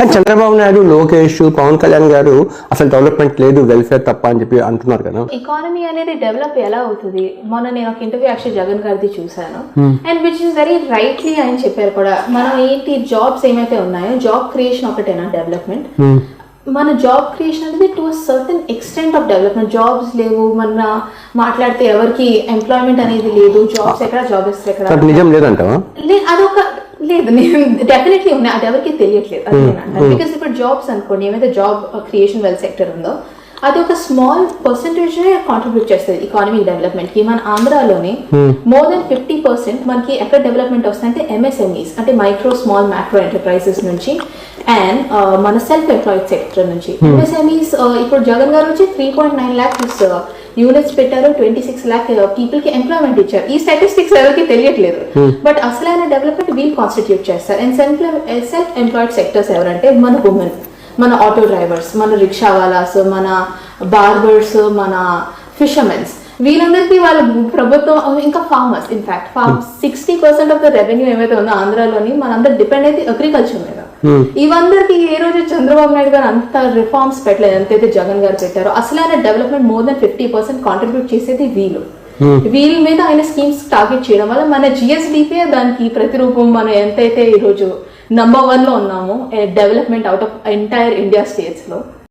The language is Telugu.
కానీ చంద్రబాబు నాయుడు, లోకేష్, పవన్ కళ్యాణ్ గారు అసలు డెవలప్మెంట్ లేదు, వెల్ఫేర్ తప్ప అని చెప్పి అంటున్నారు కదా. ఎకానమీ అనేది డెవలప్ ఎలా అవుతుంది? మొన్న నేను ఒక ఇంటర్వ్యూ యాక్చువల్ జగన్ గారిది చూసాను, and which is very rightly ఆయన చెప్పారు కూడా. మనం ఏంటి జాబ్స్ ఏమైతే ఉన్నాయో జాబ్ క్రియేషన్ ఒకటేనా డెవలప్మెంట్? మన జాబ్ క్రియేషన్ అనేది to certain extent of development. Jobs లేవు, మన మాట్లాడితే ఎవరికి ఎంప్లాయ్మెంట్ అనేది లేదు, జాబ్స్ ఎక్కడ, జాబ్స్ ఎక్కడ, నిజం లేదంటావా? అదొక లేదు, డెఫినెట్లీ ఉన్నాయి, అది ఎవరికి తెలియట్లేదు అది నేను అంటాను. బికాస్ ఇప్పుడు జాబ్స్ అనుకోండి, ఏమైతే జాబ్ క్రియేషన్ వెల్ సెక్టర్ ఉందో అది ఒక స్మాల్ పర్సెంటేజ్ కాంట్రిబ్యూట్ చేస్తుంది ఎకానమిక్ డెవలప్మెంట్ కి. మన ఆంధ్రాలోనే మోర్ దెన్ 50% మనకి ఎక్కడ డెవలప్మెంట్ వస్తుందంటే ఎంఎస్ఎంఈస్, అంటే మైక్రో స్మాల్ మ్యాక్రో ఎంటర్ప్రైజెస్ నుంచి, అండ్ మన సెల్ఫ్ ఎంప్లాయిడ్ సెక్టర్ నుంచి. ఎంఎస్ఎంఈస్ ఇప్పుడు జగన్ గారు వచ్చి 3.9 lakhs యూనిట్స్ పెట్టారు, 26 lakh పీపుల్ కి ఎంప్లాయ్మెంట్ ఇచ్చారు. ఈ స్టాటిస్టిక్స్ ఎవరికి తెలియట్లేదు, బట్ అసలైన డెవలప్మెంట్ వీళ్ళు కాన్స్టిట్యూట్ చేస్తారు. అండ్ సెల్ఫ్ ఎంప్లాయిడ్ సెక్టర్స్ ఎవరంటే మన ఉమెన్, మన ఆటో డ్రైవర్స్, మన రిక్షా వాలాస్, మన బార్బర్స్, మన ఫిషర్మెన్స్, వీళ్ళందరికీ వాళ్ళ ప్రభుత్వం, ఇంకా farmers, in fact 60% of the revenue ఏమైతే ఉందో ఆంధ్రాలోని మనందరూ డిపెండ్ అయితే అగ్రికల్చర్ మీద. ఇవందరికీ ఏ రోజు చంద్రబాబు నాయుడు గారు అంత రిఫార్మ్స్ పెట్టలేదు ఎంతైతే జగన్ గారు పెట్టారో. అసలైన డెవలప్మెంట్ మోర్ దెన్ 50% కాంట్రిబ్యూట్ చేసేది వీళ్ళు. వీళ్ళ మీద ఆయన స్కీమ్స్ టార్గెట్ చేయడం వల్ల మన జిఎస్డిపి దానికి ప్రతిరూపం. మనం ఎంతైతే ఈరోజు నంబర్ 1 లో ఉన్నామో development out of entire India states లో.